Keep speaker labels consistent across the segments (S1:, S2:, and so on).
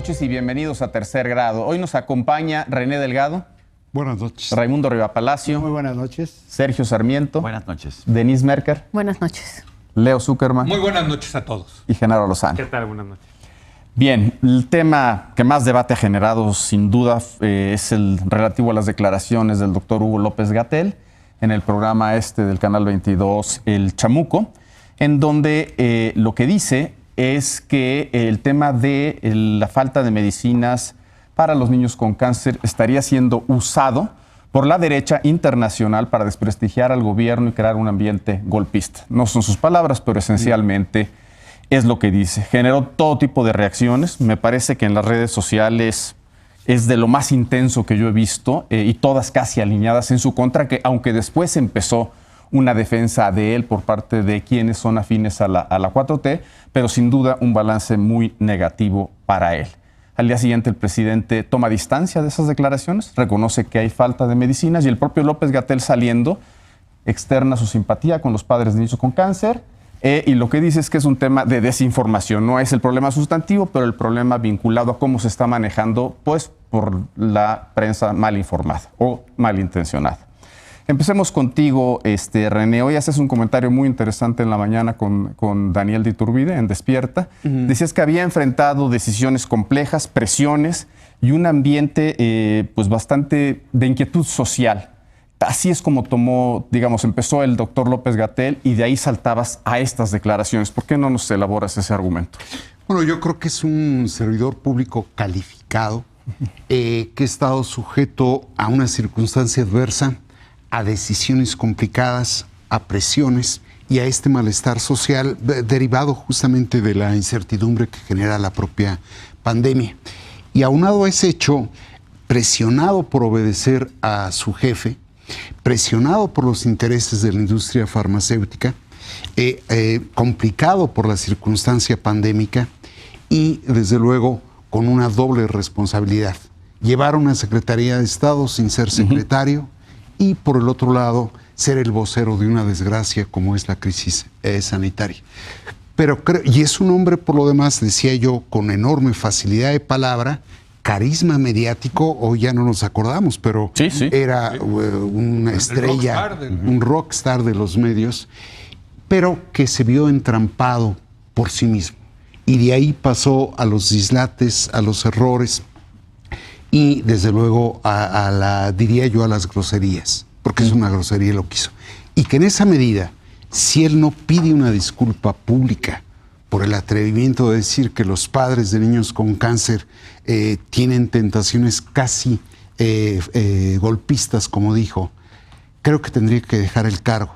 S1: noches y bienvenidos a Tercer Grado. Hoy nos acompaña René Delgado.
S2: Buenas noches.
S1: Raimundo Rivapalacio.
S2: Muy buenas noches.
S1: Sergio Sarmiento.
S3: Buenas noches.
S1: Denise Merker.
S4: Buenas noches.
S1: Leo Zuckerman.
S5: Muy buenas noches a todos.
S1: Y Genaro Lozano.
S6: ¿Qué tal? Buenas noches.
S1: Bien, el tema que más debate ha generado sin duda es el relativo a las declaraciones del doctor Hugo López-Gatell en el programa del Canal 22, El Chamuco, en donde lo que dice es que el tema de la falta de medicinas para los niños con cáncer estaría siendo usado por la derecha internacional para desprestigiar al gobierno y crear un ambiente golpista. No son sus palabras, pero esencialmente es lo que dice. Generó todo tipo de reacciones. Me parece que en las redes sociales es de lo más intenso que yo he visto y todas casi alineadas en su contra, que aunque después empezó una defensa de él por parte de quienes son afines a la 4T, pero sin duda un balance muy negativo para él. Al día siguiente el presidente toma distancia de esas declaraciones, reconoce que hay falta de medicinas y el propio López-Gatell saliendo externa su simpatía con los padres de niños con cáncer y lo que dice es que es un tema de desinformación. No es el problema sustantivo, pero el problema vinculado a cómo se está manejando pues, por la prensa mal informada o malintencionada. Empecemos contigo, René. Hoy haces un comentario muy interesante en la mañana con Daniel de Iturbide en Despierta. Decías que había enfrentado decisiones complejas, presiones y un ambiente pues bastante de inquietud social. Así es como empezó el doctor López-Gatell y de ahí saltabas a estas declaraciones. ¿Por qué no nos elaboras ese argumento?
S2: Bueno, yo creo que es un servidor público calificado que ha estado sujeto a una circunstancia adversa, a decisiones complicadas, a presiones y a este malestar social derivado justamente de la incertidumbre que genera la propia pandemia. Y aunado a ese hecho, presionado por obedecer a su jefe, presionado por los intereses de la industria farmacéutica, complicado por la circunstancia pandémica y, desde luego, con una doble responsabilidad. Llevar una Secretaría de Estado sin ser secretario y, por el otro lado, ser el vocero de una desgracia como es la crisis sanitaria. Y es un hombre, por lo demás, decía yo, con enorme facilidad de palabra, carisma mediático, hoy ya no nos acordamos, pero era una estrella, un rockstar de los medios, pero que se vio entrampado por sí mismo. Y de ahí pasó a los dislates, a los errores y, desde luego, diría yo, a las groserías, porque es una grosería lo que hizo. Y que en esa medida, si él no pide una disculpa pública por el atrevimiento de decir que los padres de niños con cáncer tienen tentaciones casi golpistas, como dijo, creo que tendría que dejar el cargo,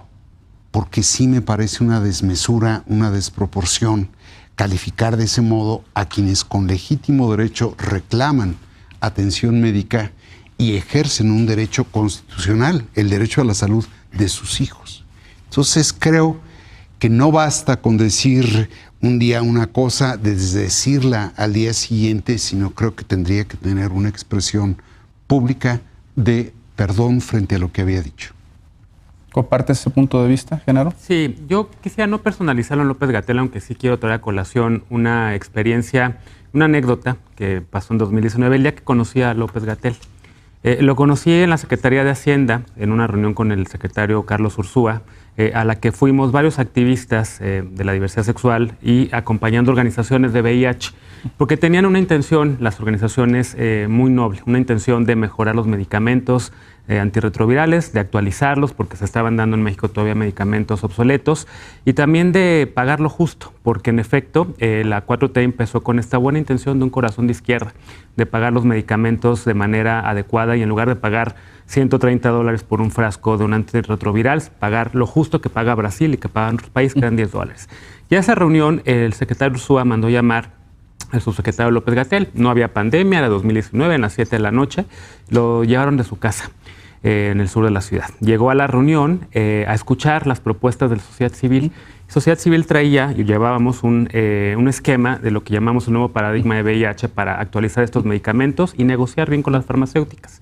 S2: porque sí me parece una desmesura, una desproporción, calificar de ese modo a quienes con legítimo derecho reclaman atención médica y ejercen un derecho constitucional, el derecho a la salud de sus hijos. Entonces creo que no basta con decir un día una cosa, desde decirla al día siguiente, sino creo que tendría que tener una expresión pública de perdón frente a lo que había dicho.
S1: ¿Compartes ese punto de vista, Genaro?
S6: Sí, yo quisiera no personalizarlo en López-Gatell, aunque sí quiero traer a colación una experiencia, una anécdota que pasó en 2019, el día que conocí a López-Gatell. Lo conocí en la Secretaría de Hacienda, en una reunión con el secretario Carlos Ursúa, a la que fuimos varios activistas de la diversidad sexual y acompañando organizaciones de VIH, porque tenían una intención, las organizaciones, muy noble, una intención de mejorar los medicamentos antirretrovirales, de actualizarlos, porque se estaban dando en México todavía medicamentos obsoletos, y también de pagar lo justo, porque en efecto la 4T empezó con esta buena intención de un corazón de izquierda, de pagar los medicamentos de manera adecuada y en lugar de pagar $130 por un frasco de un antirretroviral, pagar lo justo que paga Brasil y que pagan otros países, que eran $10. Y a esa reunión el secretario Ursúa mandó llamar al subsecretario López-Gatell. No había pandemia, era 2019, en las 7 de la noche. Lo llevaron de su casa en el sur de la ciudad. Llegó a la reunión a escuchar las propuestas de la sociedad civil. Sociedad civil traía y llevábamos un esquema de lo que llamamos un nuevo paradigma de VIH para actualizar estos medicamentos y negociar bien con las farmacéuticas.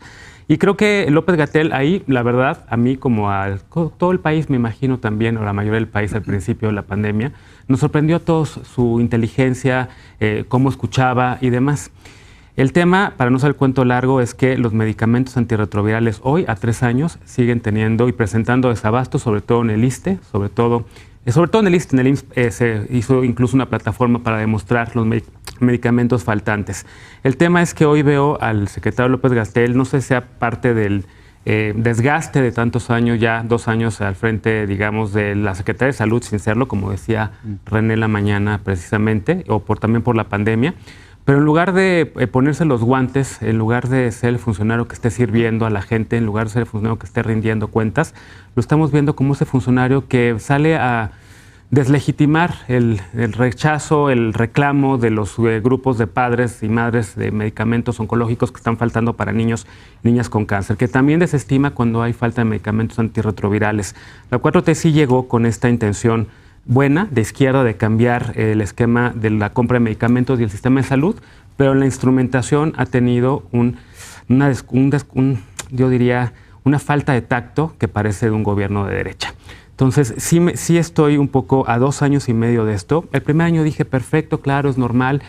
S6: Y creo que López-Gatell ahí, la verdad, a mí como a todo el país, me imagino también, o la mayoría del país al principio de la pandemia, nos sorprendió a todos su inteligencia, cómo escuchaba y demás. El tema, para no ser el cuento largo, es que los medicamentos antirretrovirales hoy, a 3 años, siguen teniendo y presentando desabasto, sobre todo en el ISSSTE, sobre todo en el ISSSTE. En el IMSS se hizo incluso una plataforma para demostrar los medicamentos faltantes. El tema es que hoy veo al secretario López-Gatell, no sé si sea parte del desgaste de tantos años, ya 2 años al frente, digamos, de la Secretaría de Salud, sin serlo, como decía René la mañana precisamente, o también por la pandemia. Pero en lugar de ponerse los guantes, en lugar de ser el funcionario que esté sirviendo a la gente, en lugar de ser el funcionario que esté rindiendo cuentas, lo estamos viendo como ese funcionario que sale a deslegitimar el rechazo, el reclamo de los grupos de padres y madres de medicamentos oncológicos que están faltando para niños y niñas con cáncer, que también desestima cuando hay falta de medicamentos antirretrovirales. La 4T sí llegó con esta intención buena, de izquierda, de cambiar el esquema de la compra de medicamentos y el sistema de salud, pero la instrumentación ha tenido yo diría, una falta de tacto que parece de un gobierno de derecha. Entonces, sí estoy un poco a 2 años y medio de esto. El primer año dije, perfecto, claro, es normal,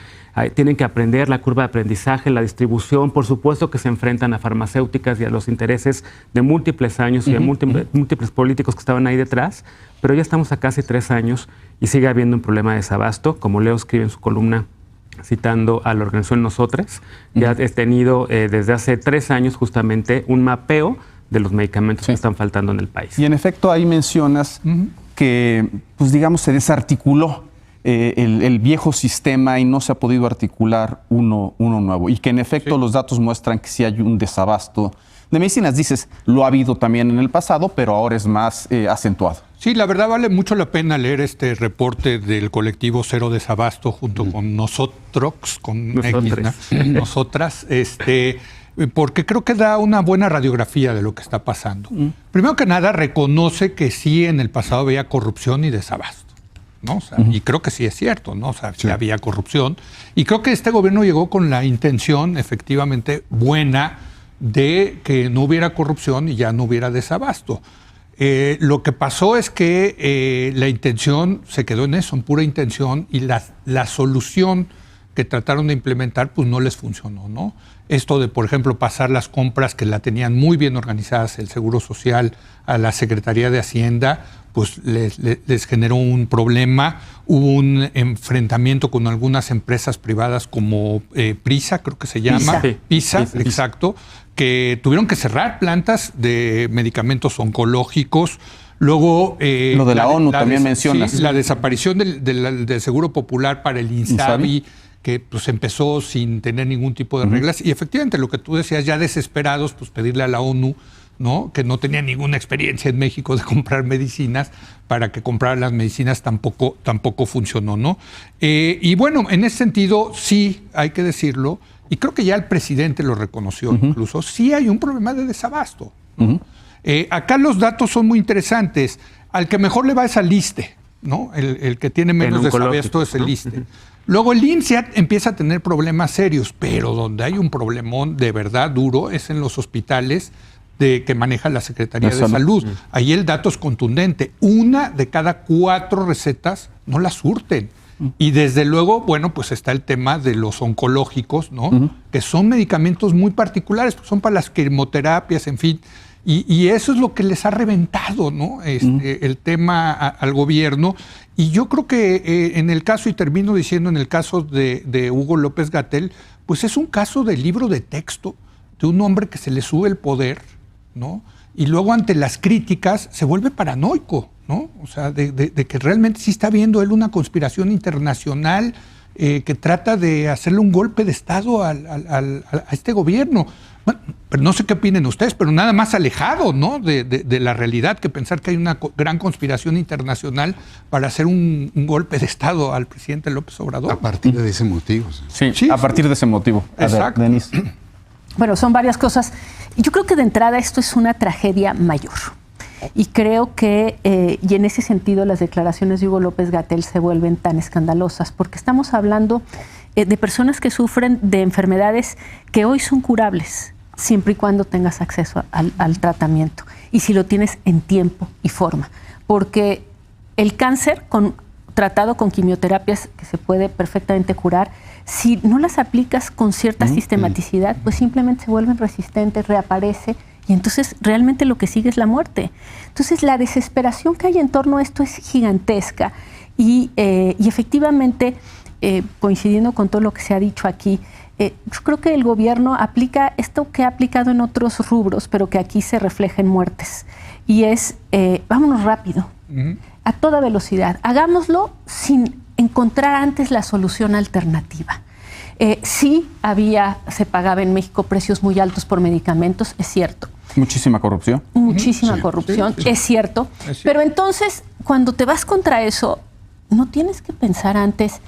S6: tienen que aprender la curva de aprendizaje, la distribución, por supuesto que se enfrentan a farmacéuticas y a los intereses de múltiples años y de múltiples políticos que estaban ahí detrás, pero ya estamos a casi 3 años y sigue habiendo un problema de desabasto, como Leo escribe en su columna, citando a la organización Nosotras, ya he tenido desde hace 3 años justamente un mapeo de los medicamentos que están faltando en el país.
S1: Y en efecto ahí mencionas que, pues digamos, se desarticuló el viejo sistema y no se ha podido articular uno nuevo. Y que en efecto los datos muestran que sí hay un desabasto de medicinas. Dices, lo ha habido también en el pasado, pero ahora es más acentuado.
S3: Sí, la verdad vale mucho la pena leer este reporte del colectivo Cero Desabasto junto con Nosotros, Nosotras, porque creo que da una buena radiografía de lo que está pasando. Primero que nada, reconoce que sí en el pasado había corrupción y desabasto, ¿no? O sea, y creo que sí es cierto, ¿no? O sea, sí había corrupción. Y creo que este gobierno llegó con la intención efectivamente buena de que no hubiera corrupción y ya no hubiera desabasto. Lo que pasó es que la intención se quedó en eso, en pura intención, y la solución que trataron de implementar pues no les funcionó, ¿no? Esto de, por ejemplo, pasar las compras que la tenían muy bien organizadas el Seguro Social a la Secretaría de Hacienda, pues les generó un problema. Hubo un enfrentamiento con algunas empresas privadas como Prisa, creo que se llama. PISA, exacto, que tuvieron que cerrar plantas de medicamentos oncológicos. Luego,
S1: lo de la ONU también mencionas.
S3: Sí, la desaparición del Seguro Popular para el INSABI, que pues empezó sin tener ningún tipo de reglas. Y efectivamente, lo que tú decías, ya desesperados, pues pedirle a la ONU, ¿no?, que no tenía ninguna experiencia en México de comprar medicinas, para que compraran las medicinas tampoco funcionó, ¿no? Y bueno, en ese sentido, sí, hay que decirlo, y creo que ya el presidente lo reconoció incluso, sí hay un problema de desabasto, ¿no? Acá los datos son muy interesantes. Al que mejor le va es al ISSSTE, ¿no? El que tiene menos desabasto es el ISSSTE. Luego el IMSS empieza a tener problemas serios, pero donde hay un problemón de verdad duro es en los hospitales que maneja la Secretaría de Salud. Ahí el dato es contundente. 1 de cada 4 recetas no las surten. Y desde luego, bueno, pues está el tema de los oncológicos, ¿no? Que son medicamentos muy particulares, pues son para las quimioterapias, en fin. Y eso es lo que les ha reventado, ¿no? El tema al gobierno. Y yo creo que en el caso, y termino diciendo, en el caso de Hugo López-Gatell, pues es un caso de libro de texto de un hombre que se le sube el poder, ¿no? Y luego ante las críticas se vuelve paranoico, ¿no? O sea, de que realmente sí está viendo él una conspiración internacional que trata de hacerle un golpe de Estado a este gobierno. Bueno, pero no sé qué opinen ustedes, pero nada más alejado, ¿no?, de la realidad que pensar que hay una gran conspiración internacional para hacer un golpe de Estado al presidente López Obrador.
S2: A partir de ese motivo.
S1: Sí, a partir de ese motivo.
S3: Exacto.
S1: A ver, Denise.
S4: Bueno, son varias cosas. Yo creo que de entrada esto es una tragedia mayor. Y creo que, y en ese sentido, las declaraciones de Hugo López-Gatell se vuelven tan escandalosas, porque estamos hablando de personas que sufren de enfermedades que hoy son curables, siempre y cuando tengas acceso al tratamiento y si lo tienes en tiempo y forma. Porque el cáncer, con tratado con quimioterapias que se puede perfectamente curar, si no las aplicas con cierta sistematicidad, pues simplemente se vuelven resistentes, reaparece, y entonces realmente lo que sigue es la muerte. Entonces la desesperación que hay en torno a esto es gigantesca y efectivamente, coincidiendo con todo lo que se ha dicho aquí, yo creo que el gobierno aplica esto que ha aplicado en otros rubros, pero que aquí se refleja en muertes, y es vámonos rápido, a toda velocidad, hagámoslo sin encontrar antes la solución alternativa. Sí se pagaba en México precios muy altos por medicamentos, es cierto.
S1: Muchísima corrupción.
S4: Muchísima corrupción, sí. Es cierto. Pero entonces, cuando te vas contra eso, no tienes que pensar antes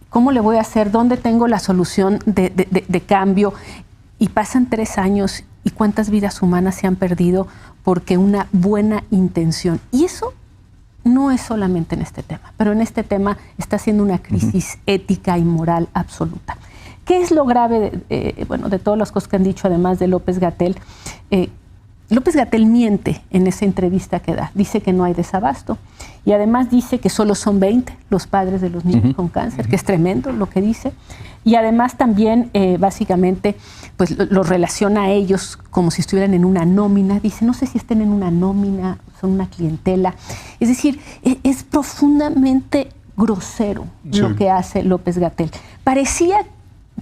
S4: cómo le voy a hacer, dónde tengo la solución de cambio. Y pasan 3 años y cuántas vidas humanas se han perdido porque una buena intención. Y eso no es solamente en este tema, pero en este tema está siendo una crisis ética y moral absoluta. ¿Qué es lo grave de todas las cosas que han dicho, además de López-Gatell? López-Gatell miente en esa entrevista que da. Dice que no hay desabasto y además dice que solo son 20 los padres de los niños con cáncer, que es tremendo lo que dice. Y además también, básicamente, pues los relaciona a ellos como si estuvieran en una nómina. Dice, no sé si estén en una nómina, son una clientela. Es decir, es profundamente grosero lo que hace López-Gatell.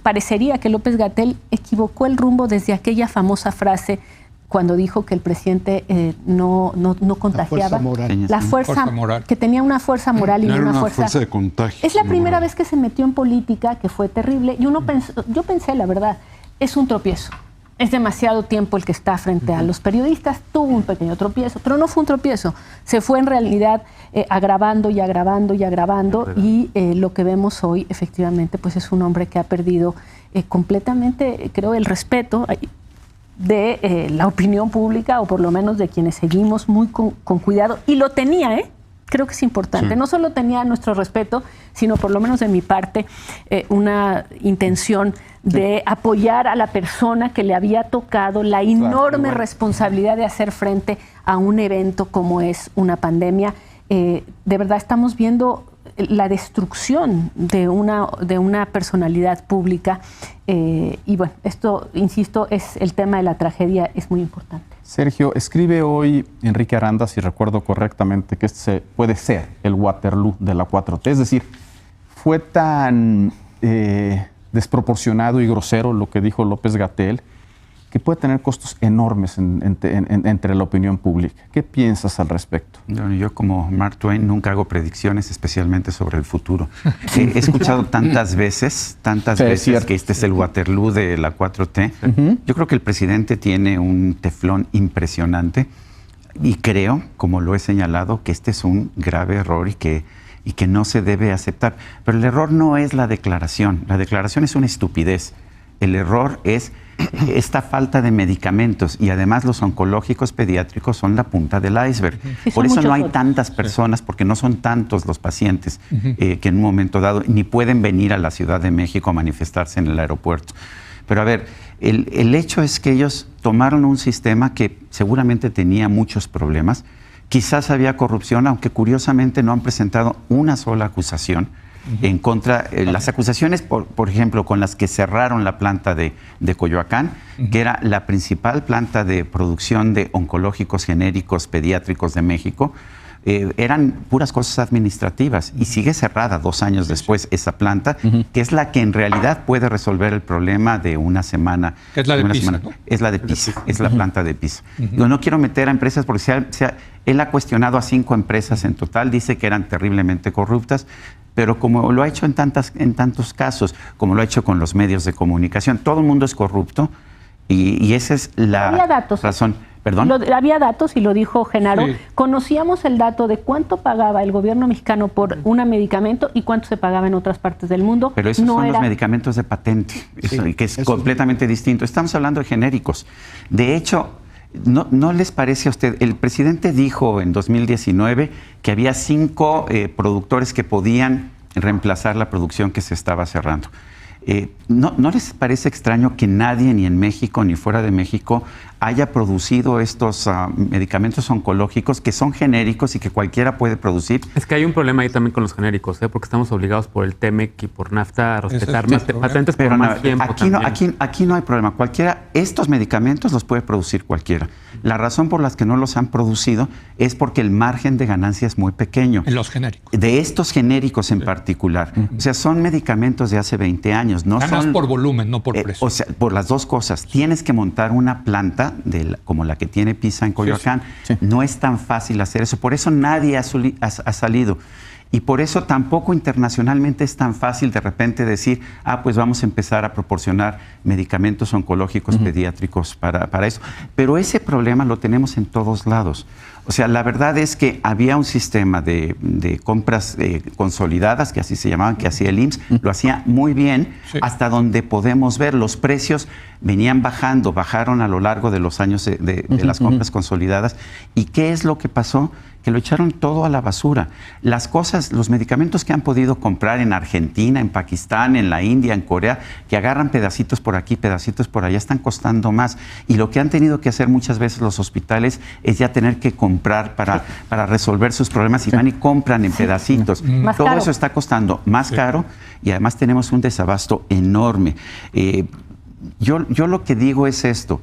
S4: Parecería que López-Gatell equivocó el rumbo desde aquella famosa frase cuando dijo que el presidente no contagiaba. La fuerza moral. Que tenía una fuerza moral y
S2: no
S4: una
S2: fuerza de contagio.
S4: Es la primera vez que se metió en política, que fue terrible. Y yo pensé, la verdad, es un tropiezo. Es demasiado tiempo el que está frente a los periodistas. Tuvo un pequeño tropiezo, pero no fue un tropiezo. Se fue en realidad agravando y agravando y agravando. Y lo que vemos hoy, efectivamente, pues es un hombre que ha perdido completamente, creo, el respeto de la opinión pública, o por lo menos de quienes seguimos muy con cuidado. Y lo tenía, creo que es importante. Sí. No solo tenía nuestro respeto, sino por lo menos de mi parte una intención de apoyar a la persona que le había tocado la enorme responsabilidad de hacer frente a un evento como es una pandemia. De verdad estamos viendo la destrucción de una personalidad pública y bueno, esto, insisto, es el tema de la tragedia, es muy importante.
S1: Sergio, escribe hoy Enrique Aranda, si recuerdo correctamente, que este puede ser el Waterloo de la 4T, es decir, fue tan desproporcionado y grosero lo que dijo López-Gatell, que puede tener costos enormes entre la opinión pública. ¿Qué piensas al respecto?
S5: Yo, como Mark Twain, nunca hago predicciones, especialmente sobre el futuro. He escuchado tantas veces que este es el Waterloo de la 4T. Yo creo que el presidente tiene un teflón impresionante y creo, como lo he señalado, que este es un grave error y que no se debe aceptar. Pero el error no es la declaración. La declaración es una estupidez. El error es esta falta de medicamentos y además los oncológicos pediátricos son la punta del iceberg. Por eso no hay tantas personas, porque no son tantos los pacientes que en un momento dado ni pueden venir a la Ciudad de México a manifestarse en el aeropuerto. Pero a ver, el hecho es que ellos tomaron un sistema que seguramente tenía muchos problemas. Quizás había corrupción, aunque curiosamente no han presentado una sola acusación en contra, las acusaciones, por ejemplo, con las que cerraron la planta de Coyoacán, que era la principal planta de producción de oncológicos genéricos pediátricos de México, eran puras cosas administrativas y sigue cerrada 2 años después esa planta, que es la que en realidad puede resolver el problema de una semana.
S3: Es la de Pisa, ¿no?
S5: Es la de Pisa, es la planta de Pisa. No quiero meter a empresas porque él ha cuestionado a 5 empresas en total, dice que eran terriblemente corruptas, pero como lo ha hecho en tantos casos, como lo ha hecho con los medios de comunicación, todo el mundo es corrupto y esa es la razón. ¿Perdón?
S4: Había datos y lo dijo Genaro. Sí. Conocíamos el dato de cuánto pagaba el gobierno mexicano por un medicamento y cuánto se pagaba en otras partes del mundo.
S5: Pero esos son los medicamentos de patente, que es completamente distinto. Estamos hablando de genéricos. De hecho, ¿no les parece a usted? El presidente dijo en 2019 que había 5 productores que podían reemplazar la producción que se estaba cerrando. ¿No les parece extraño que nadie, ni en México ni fuera de México, haya producido estos medicamentos oncológicos que son genéricos y que cualquiera puede producir?
S6: Es que hay un problema ahí también con los genéricos, porque estamos obligados por el TEMEC y por NAFTA a respetar patentes por más tiempo.
S5: Aquí no hay problema. Estos medicamentos los puede producir cualquiera. La razón por la que no los han producido es porque el margen de ganancia es muy pequeño.
S3: En los genéricos.
S5: De estos genéricos en particular. O sea, son medicamentos de hace 20 años.
S3: Ganas por volumen, no por precio.
S5: O sea, por las dos cosas. Tienes que montar una planta como la que tiene PISA en Coyoacán. Sí. No es tan fácil hacer eso. Por eso nadie ha salido. Y por eso tampoco internacionalmente es tan fácil de repente decir, pues vamos a empezar a proporcionar medicamentos oncológicos pediátricos para eso. Pero ese problema lo tenemos en todos lados. O sea, la verdad es que había un sistema de compras consolidadas, que así se llamaban, que hacía el IMSS, lo hacía muy bien, hasta donde podemos ver. Los precios venían bajaron a lo largo de los años de las compras consolidadas. ¿Y qué es lo que pasó? Que lo echaron todo a la basura. Los medicamentos que han podido comprar en Argentina, en Pakistán, en la India, en Corea, que agarran pedacitos por aquí, pedacitos por allá, están costando más. Y lo que han tenido que hacer muchas veces los hospitales es ya tener que comprar para resolver sus problemas, y van y compran en pedacitos. Todo eso está costando más caro, y además tenemos un desabasto enorme. Yo lo que digo es esto.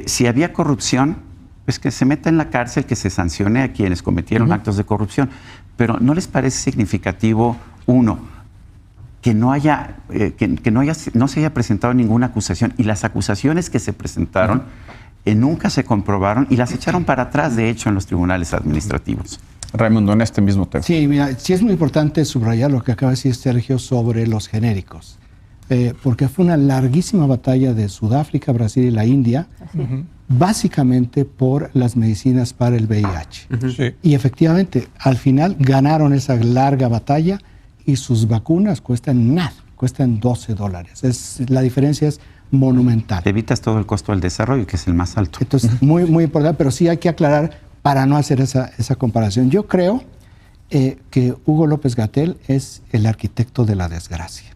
S5: Si había corrupción, pues que se meta en la cárcel, que se sancione a quienes cometieron actos de corrupción. Pero ¿no les parece significativo, uno, que no se haya presentado ninguna acusación, y las acusaciones que se presentaron nunca se comprobaron y las echaron para atrás, de hecho, en los tribunales administrativos?
S1: Raimundo, en este mismo tema.
S7: Sí, mira, sí es muy importante subrayar lo que acaba de decir Sergio sobre los genéricos, porque fue una larguísima batalla de Sudáfrica, Brasil y la India, básicamente por las medicinas para el VIH. Sí. Y efectivamente, al final ganaron esa larga batalla, y sus vacunas cuestan nada, cuestan $12. La diferencia es monumental.
S5: Te evitas todo el costo del desarrollo, que es el más alto.
S7: Entonces, muy, muy importante, pero sí hay que aclarar para no hacer esa comparación. Yo creo que Hugo López-Gatell es el arquitecto de la desgracia.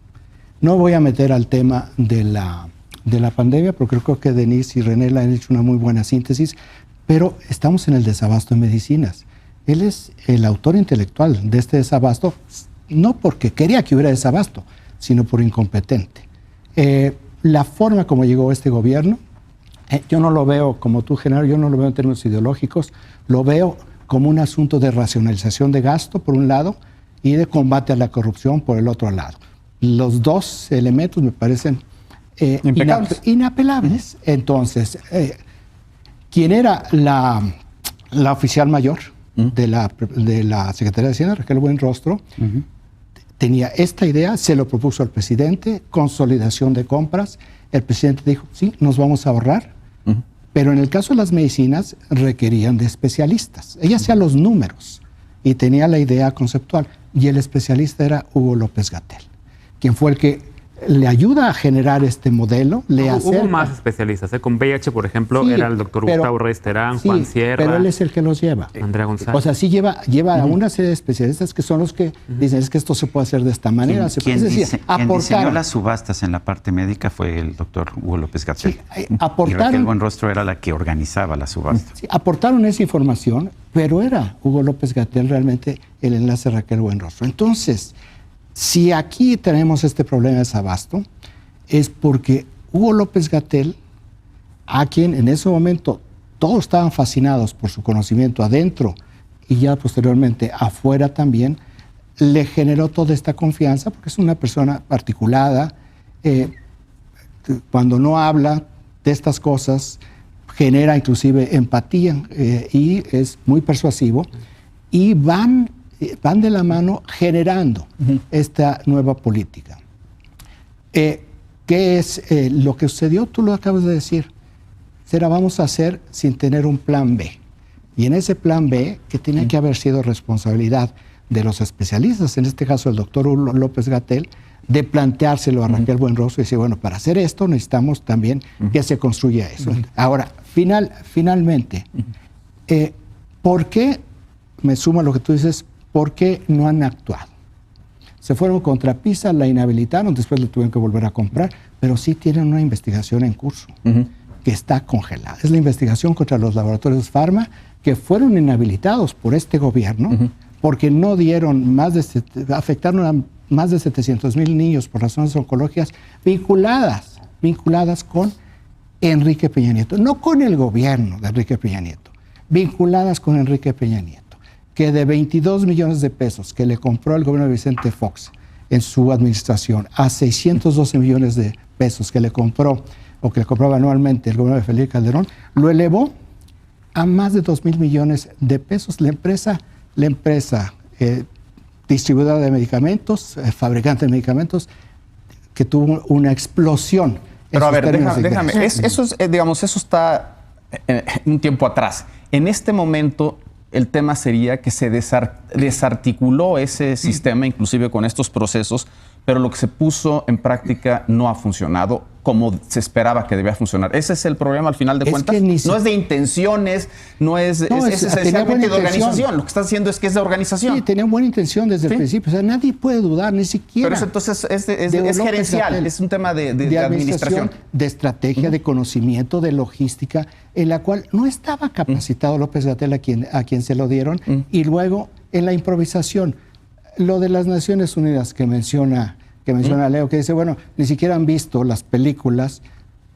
S7: No voy a meter al tema de la pandemia, porque creo que Denise y René le han hecho una muy buena síntesis, pero estamos en el desabasto de medicinas. Él es el autor intelectual de este desabasto, no porque quería que hubiera desabasto, sino por incompetente. La forma como llegó este gobierno, yo no lo veo como tú, Genaro, yo no lo veo en términos ideológicos, lo veo como un asunto de racionalización de gasto, por un lado, y de combate a la corrupción, por el otro lado. Los dos elementos me parecen inapelables. Entonces, ¿quién era la oficial mayor de la Secretaría de Hacienda, Raquel Buenrostro? Tenía esta idea, se lo propuso al presidente, consolidación de compras. El presidente dijo, sí, nos vamos a ahorrar, pero en el caso de las medicinas requerían de especialistas. Ella hacía los números y tenía la idea conceptual, y el especialista era Hugo López-Gatell, quien fue el que le ayuda a generar este modelo.
S6: Hubo más especialistas. Con VIH, por ejemplo, era el doctor Gustavo Reyes Terán, Juan Sierra.
S7: Pero él es el que los lleva.
S6: Andrea González.
S7: O sea, sí lleva a una serie de especialistas que son los que dicen, es que esto se puede hacer de esta manera.
S5: Quien diseñó las subastas en la parte médica fue el doctor Hugo López-Gatell.
S7: Sí,
S5: y Raquel Buenrostro era la que organizaba las subastas.
S7: Sí, aportaron esa información, pero era Hugo López-Gatell realmente el enlace de Raquel Buenrostro. Entonces, si aquí tenemos este problema de desabasto, es porque Hugo López-Gatell, a quien en ese momento todos estaban fascinados por su conocimiento adentro y ya posteriormente afuera también, le generó toda esta confianza, porque es una persona articulada, cuando no habla de estas cosas, genera inclusive empatía y es muy persuasivo, y van de la mano generando esta nueva política. ¿Qué es lo que sucedió? Tú lo acabas de decir. Vamos a hacer sin tener un plan B. Y en ese plan B, que tiene que haber sido responsabilidad de los especialistas, en este caso el doctor López-Gatell, de planteárselo a Raquel Buenrostro y decir, bueno, para hacer esto necesitamos también que se construya eso. Ahora, finalmente, ¿por qué, me sumo a lo que tú dices, por qué no han actuado? Se fueron contra PISA, la inhabilitaron, después le tuvieron que volver a comprar, pero sí tienen una investigación en curso que está congelada. Es la investigación contra los laboratorios Pharma que fueron inhabilitados por este gobierno porque no dieron afectaron a más de 700,000 niños por razones oncológicas vinculadas con Enrique Peña Nieto, no con el gobierno de Enrique Peña Nieto, vinculadas con Enrique Peña Nieto, que de 22 millones de pesos que le compró el gobierno de Vicente Fox en su administración a 612 millones de pesos que le compró o que le compraba anualmente el gobierno de Felipe Calderón, lo elevó a más de 2,000 millones de pesos. La empresa distribuidora de medicamentos, fabricante de medicamentos, que tuvo una explosión.
S1: Pero a ver, déjame. Eso está un tiempo atrás. En este momento, el tema sería que se desarticuló ese sistema, inclusive con estos procesos, pero lo que se puso en práctica no ha funcionado como se esperaba que debía funcionar. Ese es el problema al final de cuentas. No es de intenciones, es esencialmente de organización. Lo que está haciendo es que es de organización.
S7: Sí, tenía buena intención desde el principio. O sea, nadie puede dudar, ni siquiera.
S1: Pero eso entonces es gerencial, es un tema de administración.
S7: De estrategia, de conocimiento, de logística, en la cual no estaba capacitado López-Gatell a quien se lo dieron. Y luego, en la improvisación, lo de las Naciones Unidas que menciona Leo, que dice, bueno, ni siquiera han visto las películas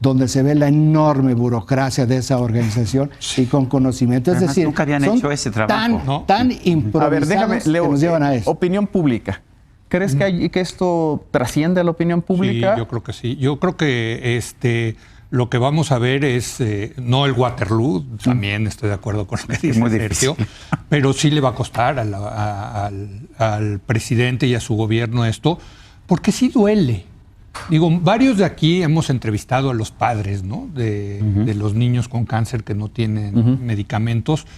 S7: donde se ve la enorme burocracia de esa organización y con conocimiento. Es decir,
S5: nunca habían hecho ese trabajo.
S7: Tan improvisados.
S1: A ver, déjame, Leo,
S7: que nos llevan a eso.
S1: Opinión pública. ¿Crees que esto trasciende a la opinión pública?
S3: Sí, yo creo que sí. Yo creo que lo que vamos a ver es no el Waterloo, también estoy de acuerdo con lo que dice Sergio, pero sí le va a costar al presidente y a su gobierno esto, porque sí duele. Digo, varios de aquí hemos entrevistado a los padres, ¿no? de los niños con cáncer que no tienen medicamentos.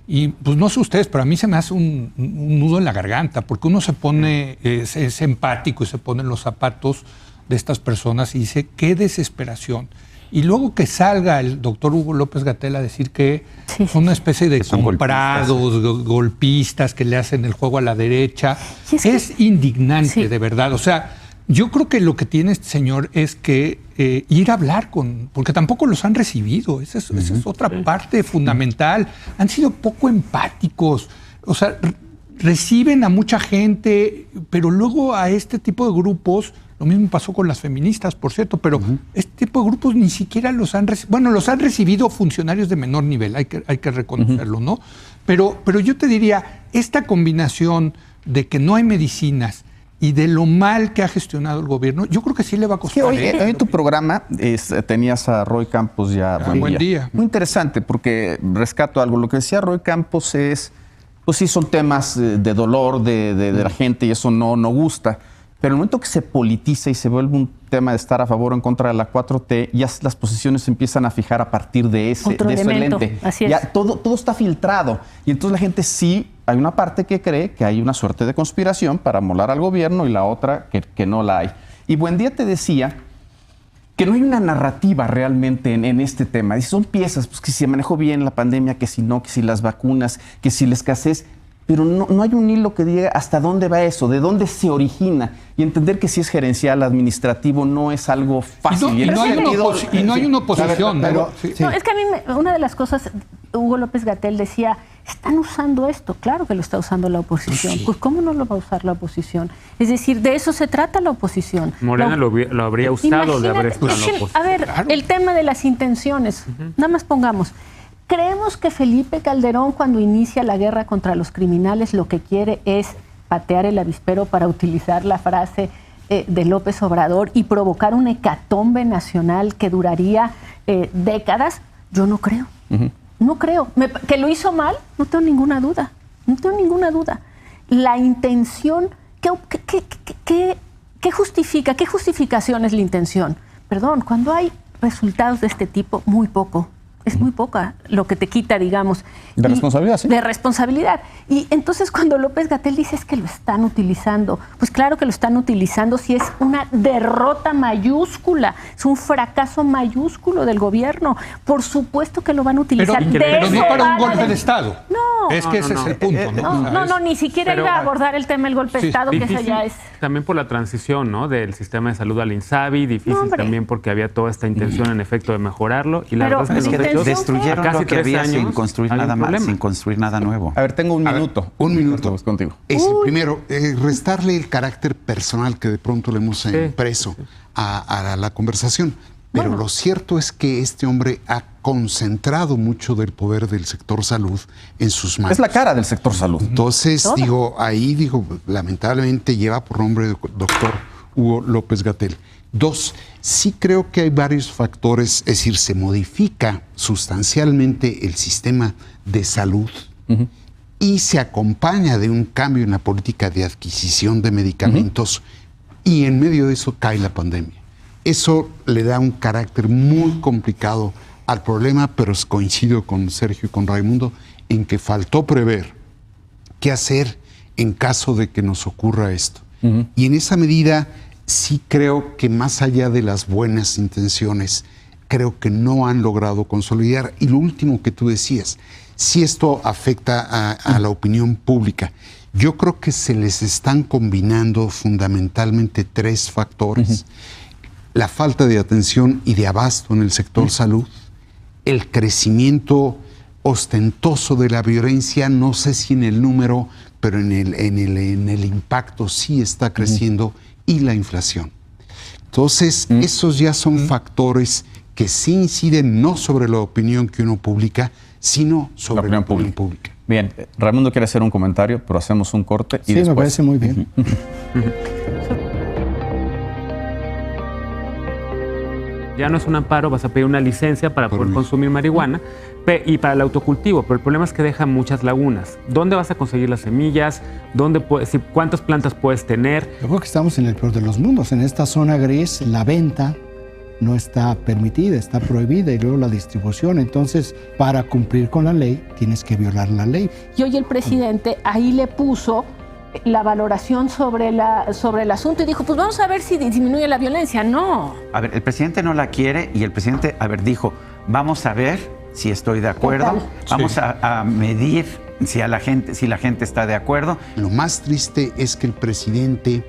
S3: Y pues no sé ustedes, pero a mí se me hace un nudo en la garganta, porque uno se pone, es empático y se pone en los zapatos de estas personas y dice, qué desesperación. Y luego que salga el doctor Hugo López-Gatell a decir que son una especie de comprados, golpistas que le hacen el juego a la derecha, es indignante, de verdad. O sea, yo creo que lo que tiene este señor es que ir a hablar porque tampoco los han recibido. Esa es otra parte fundamental. Han sido poco empáticos. O sea, reciben a mucha gente, pero luego a este tipo de grupos, lo mismo pasó con las feministas, por cierto, pero este tipo de grupos ni siquiera los han recibido. Bueno, los han recibido funcionarios de menor nivel, hay que reconocerlo, ¿no? Pero yo te diría, esta combinación de que no hay medicinas y de lo mal que ha gestionado el gobierno, yo creo que sí le va a costar.
S1: Hoy en tu programa tenías a Roy Campos ya.
S3: Buen día.
S1: Muy interesante, porque rescato algo. Lo que decía Roy Campos es, pues sí, son temas de dolor de la gente y eso no gusta. Pero en el momento que se politiza y se vuelve un tema de estar a favor o en contra de la 4T, ya las posiciones se empiezan a fijar a partir de ese lente.
S4: Así es.
S1: Ya todo está filtrado. Y entonces la gente sí, hay una parte que cree que hay una suerte de conspiración para molar al gobierno y la otra que no la hay. Y Buendía te decía que no hay una narrativa realmente en este tema. Dice, son piezas, pues que si se manejó bien la pandemia, que si no, que si las vacunas, que si la escasez. Pero no hay un hilo que diga hasta dónde va eso, de dónde se origina. Y entender que si es gerencial, administrativo, no es algo fácil.
S3: Y no hay una oposición.
S4: No, es que a mí una de las cosas, Hugo López-Gatell decía, están usando esto. Claro que lo está usando la oposición. Pues ¿cómo no lo va a usar la oposición? Es decir, de eso se trata la oposición.
S6: Morena lo habría usado de haber estado en la oposición.
S4: A ver, el tema de las intenciones. Nada más pongamos. ¿Creemos que Felipe Calderón, cuando inicia la guerra contra los criminales, lo que quiere es patear el avispero, para utilizar la frase de López Obrador, y provocar una hecatombe nacional que duraría décadas? Yo no creo. No creo. ¿Que lo hizo mal? No tengo ninguna duda. No tengo ninguna duda. La intención, ¿qué justifica? ¿Qué justificación es la intención? Perdón, cuando hay resultados de este tipo, muy poco. es muy poca lo que te quita, digamos.
S1: De responsabilidad, sí.
S4: De responsabilidad. Y entonces cuando López-Gatell dice es que lo están utilizando, pues claro que lo están utilizando si es una derrota mayúscula, es un fracaso mayúsculo del gobierno. Por supuesto que lo van a utilizar.
S3: Pero no para un golpe de Estado.
S4: No.
S3: Es que ese es el punto, ¿no?
S4: No, ni siquiera iba a abordar el tema del golpe de Estado, que esa ya es...
S6: También por la transición, ¿no? Del sistema de salud al INSABI, difícil también porque había toda esta intención en efecto de mejorarlo. Y la verdad es que
S5: destruyeron lo que había sin construir nada más, sin construir nada nuevo.
S1: A ver, tengo un minuto.
S2: Un minuto.
S1: Contigo.
S2: Primero, restarle el carácter personal que de pronto le hemos impreso a la conversación. Pero lo cierto es que este hombre ha concentrado mucho del poder del sector salud en sus manos.
S1: Es la cara del sector salud.
S2: Entonces, lamentablemente lleva por nombre doctor Hugo López-Gatell. 2, sí creo que hay varios factores, es decir, se modifica sustancialmente el sistema de salud y se acompaña de un cambio en la política de adquisición de medicamentos y en medio de eso cae la pandemia. Eso le da un carácter muy complicado al problema, pero coincido con Sergio y con Raimundo en que faltó prever qué hacer en caso de que nos ocurra esto. Y en esa medida sí creo que más allá de las buenas intenciones, creo que no han logrado consolidar. Y lo último que tú decías, si esto afecta a la opinión pública, yo creo que se les están combinando fundamentalmente 3 factores. La falta de atención y de abasto en el sector salud, el crecimiento ostentoso de la violencia, no sé si en el número, pero en el impacto sí está creciendo, y la inflación. Entonces, esos ya son factores que sí inciden no sobre la opinión que uno publica, sino sobre la opinión pública.
S1: Bien, Raimundo quiere hacer un comentario, pero hacemos un corte y después...
S7: Sí, me parece muy bien.
S6: Ya no es un amparo, vas a pedir una licencia para poder consumir marihuana y para el autocultivo, pero el problema es que deja muchas lagunas. ¿Dónde vas a conseguir las semillas? ¿Cuántas plantas puedes tener?
S7: Yo creo que estamos en el peor de los mundos. En esta zona gris, la venta no está permitida, está prohibida, y luego la distribución. Entonces, para cumplir con la ley, tienes que violar la ley.
S4: Y hoy el presidente ahí le puso la valoración sobre el asunto y dijo, pues vamos a ver si disminuye la violencia. No.
S5: A ver, el presidente no la quiere y el presidente, dijo, vamos a ver si estoy de acuerdo, vamos a medir si la gente está de acuerdo.
S2: Lo más triste es que el presidente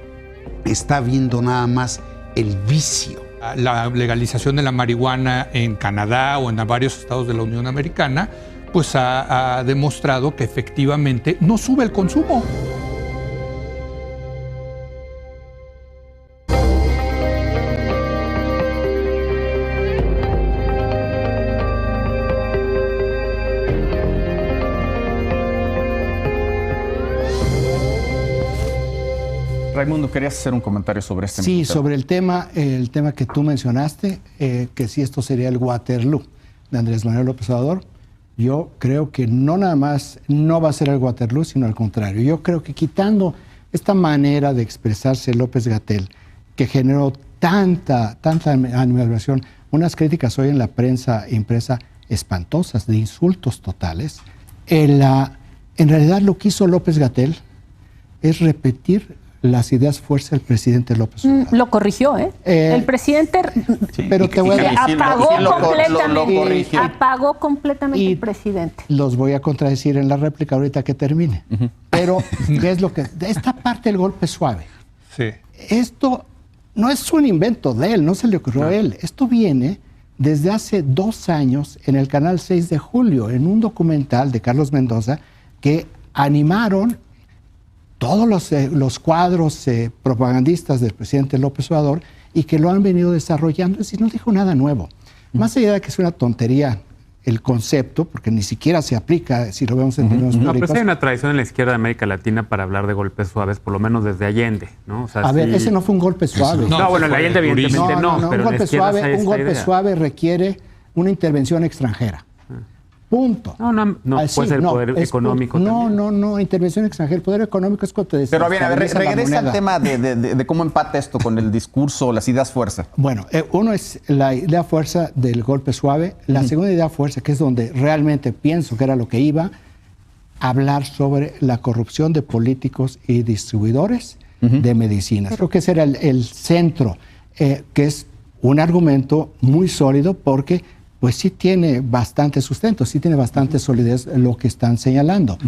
S2: está viendo nada más el vicio.
S3: La legalización de la marihuana en Canadá o en varios estados de la Unión Americana, pues ha demostrado que efectivamente no sube el consumo.
S1: Raimundo, querías hacer un comentario sobre este
S7: Sí, sobre el tema que tú mencionaste, que si esto sería el Waterloo de Andrés Manuel López Obrador. Yo creo que no nada más no va a ser el Waterloo, sino al contrario. Yo creo que quitando esta manera de expresarse López-Gatell, que generó tanta animadversión, unas críticas hoy en la prensa impresa espantosas, de insultos totales, en realidad lo que hizo López-Gatell es repetir las ideas fuerza del presidente López Obrador.
S4: Lo corrigió, ¿eh? El presidente
S7: pero te voy a
S4: apagó completamente el presidente.
S7: Los voy a contradecir en la réplica ahorita que termine. Pero ¿qué es lo que? De esta parte del golpe suave.
S3: Sí.
S7: Esto no es un invento de él, no se le ocurrió a él. Esto viene desde hace 2 años en el canal 6 de Julio, en un documental de Carlos Mendoza que animaron todos los cuadros propagandistas del presidente López Obrador y que lo han venido desarrollando. Es decir, no dijo nada nuevo. Más allá de que es una tontería el concepto, porque ni siquiera se aplica si lo vemos en términos históricos.
S6: No, pero hay una tradición en la izquierda de América Latina para hablar de golpes suaves, por lo menos desde Allende, ¿no? O sea,
S7: a ver, ese no fue un golpe suave.
S6: No, bueno, en Allende evidentemente no, pero
S7: un golpe suave requiere una intervención extranjera. Punto.
S6: No puede ser poder económico.
S7: No, intervención extranjera. El poder económico es cuando
S1: Pero bien, a ver, regresa al tema de cómo empata esto con el discurso, las ideas fuerza.
S7: Bueno, uno es la idea fuerza del golpe suave. La segunda idea fuerza, que es donde realmente pienso que era lo que iba, hablar sobre la corrupción de políticos y distribuidores de medicinas. Creo que ese era el centro, que es un argumento muy sólido porque pues sí tiene bastante sustento, sí tiene bastante solidez lo que están señalando.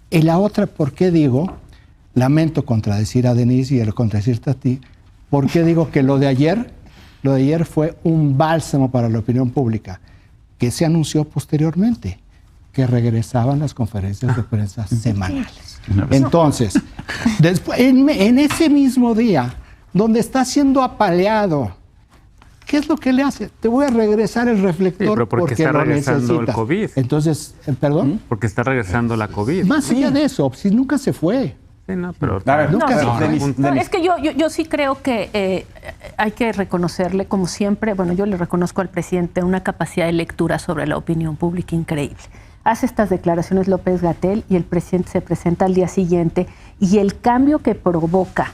S7: Y la otra, ¿por qué digo? Lamento contradecir a Denise y contradecirte a ti. ¿Por qué digo que lo de ayer fue un bálsamo para la opinión pública? Que se anunció posteriormente, que regresaban las conferencias de prensa semanales. Entonces, después, en ese mismo día, donde está siendo apaleado, ¿qué es lo que le hace? Te voy a regresar el reflector
S6: porque está regresando el COVID.
S7: Entonces, ¿perdón?
S6: Porque está regresando la COVID.
S7: Más allá de eso, si nunca se fue.
S6: Sí, no, pero
S4: es que yo sí creo que hay que reconocerle, como siempre, bueno, yo le reconozco al presidente una capacidad de lectura sobre la opinión pública increíble. Hace estas declaraciones López-Gatell y el presidente se presenta al día siguiente y el cambio que provoca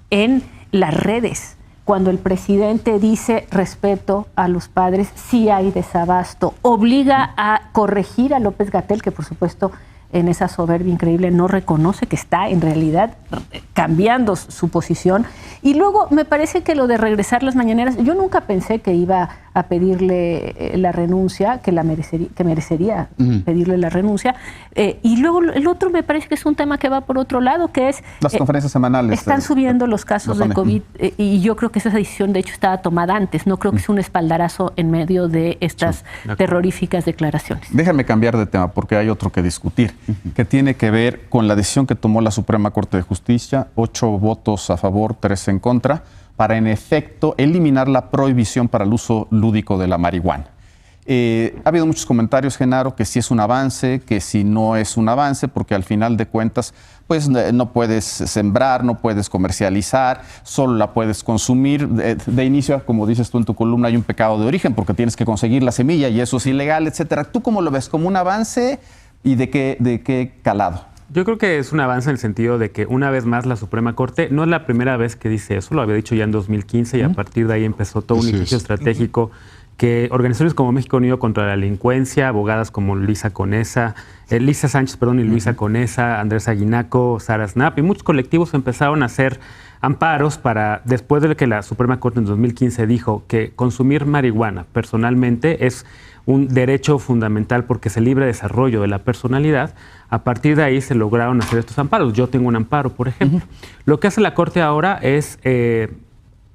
S4: en las redes, cuando el presidente dice respeto a los padres, sí hay desabasto, obliga a corregir a López-Gatell, que por supuesto en esa soberbia increíble no reconoce que está en realidad cambiando su posición. Y luego me parece que lo de regresar las mañaneras, yo nunca pensé que iba a pedirle la renuncia, que merecería pedirle la renuncia. Y luego el otro me parece que es un tema que va por otro lado, que es...
S1: Las conferencias semanales.
S4: Están subiendo los casos de COVID y yo creo que esa decisión de hecho estaba tomada antes. No creo que es un espaldarazo en medio de estas terroríficas declaraciones.
S1: Déjame cambiar de tema porque hay otro que discutir, que tiene que ver con la decisión que tomó la Suprema Corte de Justicia, 8 votos a favor, 3 en contra, para en efecto eliminar la prohibición para el uso lúdico de la marihuana. Ha habido muchos comentarios, Genaro, que sí es un avance, que sí no es un avance, porque al final de cuentas pues no puedes sembrar, no puedes comercializar, solo la puedes consumir. De inicio, como dices tú en tu columna, hay un pecado de origen porque tienes que conseguir la semilla y eso es ilegal, etcétera. ¿Tú cómo lo ves? ¿Como un avance y de qué calado?
S6: Yo creo que es un avance en el sentido de que una vez más la Suprema Corte no es la primera vez que dice eso, lo había dicho ya en 2015 y a partir de ahí empezó todo un ejercicio estratégico que organizaciones como México Unido contra la Delincuencia, abogadas como Lisa Sánchez y Luisa Conesa, Andrés Aguinaco, Sara Snap y muchos colectivos empezaron a hacer amparos para, después de que la Suprema Corte en 2015 dijo que consumir marihuana personalmente es un derecho fundamental porque es el libre desarrollo de la personalidad. A partir de ahí se lograron hacer estos amparos. Yo tengo un amparo, por ejemplo. Lo que hace la Corte ahora es,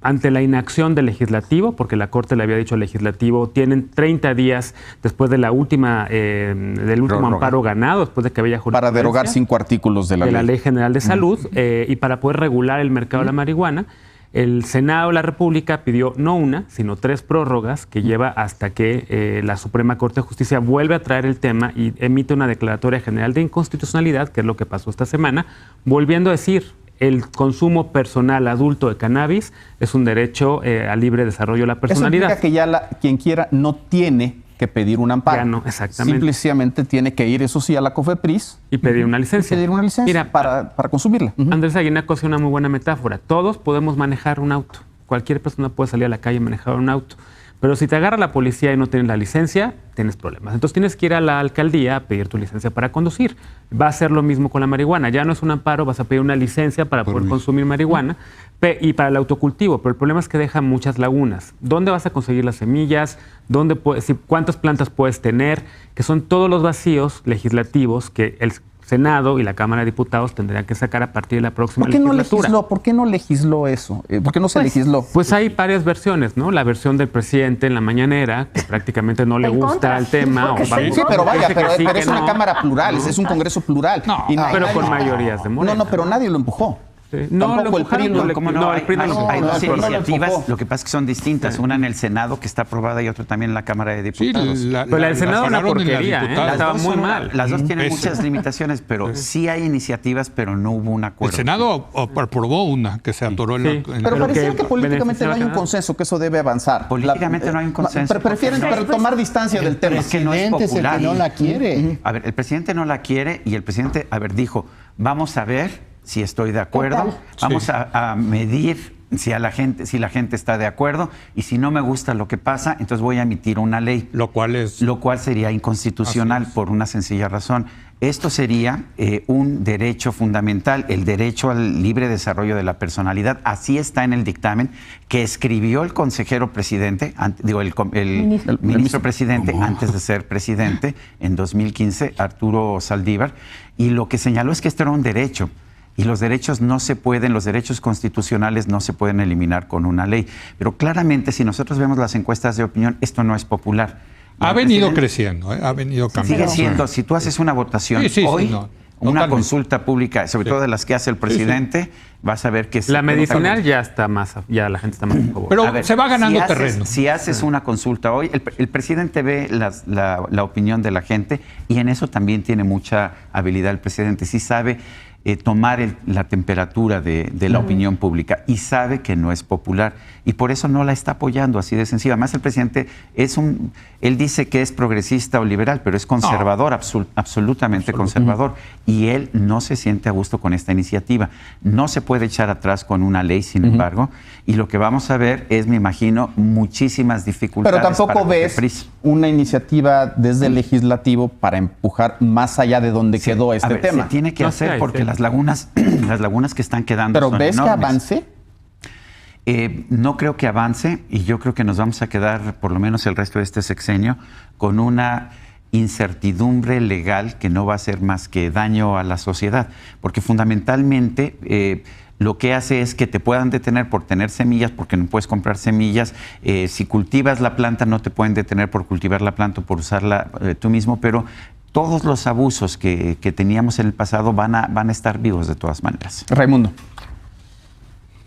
S6: ante la inacción del Legislativo, porque la Corte le había dicho al Legislativo, tienen 30 días después de la última, del último amparo ganado, después de que había jurisprudencia.
S1: Para derogar 5 artículos de la Ley
S6: General de Salud y para poder regular el mercado de la marihuana. El Senado de la República pidió no una, sino 3 prórrogas que lleva hasta que la Suprema Corte de Justicia vuelve a traer el tema y emite una declaratoria general de inconstitucionalidad, que es lo que pasó esta semana, volviendo a decir el consumo personal adulto de cannabis es un derecho al libre desarrollo de la personalidad.
S1: Eso implica que ya quien quiera no tiene que pedir un amparo.
S6: Ya no, exactamente.
S1: Simplemente tiene que ir, eso sí, a la COFEPRIS.
S6: Y pedir una licencia.
S1: Y pedir una licencia.
S6: Mira,
S1: para consumirla.
S6: Andrés Aguinaco hace una muy buena metáfora. Todos podemos manejar un auto. Cualquier persona puede salir a la calle y manejar un auto. Pero si te agarra la policía y no tienes la licencia, tienes problemas. Entonces tienes que ir a la alcaldía a pedir tu licencia para conducir. Va a ser lo mismo con la marihuana. Ya no es un amparo, vas a pedir una licencia para poder consumir marihuana y para el autocultivo. Pero el problema es que deja muchas lagunas. ¿Dónde vas a conseguir las semillas? ¿Cuántas plantas puedes tener? Que son todos los vacíos legislativos que el Senado y la Cámara de Diputados tendrían que sacar a partir de la próxima legislatura.
S1: ¿Por qué no legisló eso? ¿Por qué no se legisló?
S6: Pues hay varias versiones, ¿no? La versión del presidente en la mañanera, que prácticamente no le gusta el tema.
S1: Sí, pero vaya, pero es una Cámara plural, es un Congreso plural.
S6: Pero con mayorías de Morena.
S1: No, pero nadie lo empujó.
S6: No,
S1: tampoco el PRI
S5: hay dos iniciativas, lo que pasa es que son distintas, una en el Senado que está aprobada y otra también en la Cámara de Diputados.
S3: Sí,
S6: pero la del Senado es una porquería, estaba muy mal.
S5: Las dos tienen muchas limitaciones, pero sí hay iniciativas, pero no hubo un acuerdo.
S3: El Senado aprobó una que se atoró en la...
S1: Pero parecía que políticamente no hay un consenso, que eso debe avanzar.
S5: Políticamente no hay un consenso.
S1: Prefieren tomar distancia del tema.
S5: Es que no es popular.
S7: El que no la quiere.
S5: A ver, el presidente no la quiere y el presidente, dijo, vamos a ver si estoy de acuerdo, vamos a medir si la gente está de acuerdo, y si no me gusta lo que pasa, entonces voy a emitir una ley. Lo cual sería inconstitucional por una sencilla razón. Esto sería un derecho fundamental, el derecho al libre desarrollo de la personalidad. Así está en el dictamen que escribió el consejero presidente, el ministro presidente, antes de ser presidente, en 2015, Arturo Saldívar, y lo que señaló es que esto era un derecho. Y los derechos los derechos constitucionales no se pueden eliminar con una ley. Pero claramente, si nosotros vemos las encuestas de opinión, esto no es popular.
S3: Ha venido creciendo, ha venido cambiando.
S5: Sigue siendo, si tú haces una votación hoy, una consulta pública, sobre todo de las que hace el presidente, vas a ver que...
S6: La medicinal ya la gente está más a favor.
S3: Pero se va ganando terreno.
S5: Si haces una consulta hoy, el presidente ve la opinión de la gente, y en eso también tiene mucha habilidad el presidente. Sí sabe tomar la temperatura de la opinión pública, y sabe que no es popular, y por eso no la está apoyando, así de sencillo. Además, el presidente él dice que es progresista o liberal, pero es conservador, absolutamente conservador, y él no se siente a gusto con esta iniciativa. No se puede echar atrás con una ley, sin embargo, y lo que vamos a ver es, me imagino, muchísimas dificultades.
S1: Pero tampoco ves una iniciativa desde el legislativo para empujar más allá de donde quedó este tema.
S5: Se tiene que hacer porque las lagunas que están quedando
S1: son enormes. ¿Pero ves que avance?
S5: No creo que avance, y yo creo que nos vamos a quedar, por lo menos el resto de este sexenio, con una incertidumbre legal que no va a hacer más que daño a la sociedad, porque fundamentalmente lo que hace es que te puedan detener por tener semillas, porque no puedes comprar semillas. Si cultivas la planta, no te pueden detener por cultivar la planta o por usarla tú mismo, pero todos los abusos que teníamos en el pasado van a estar vivos de todas maneras.
S1: Raimundo.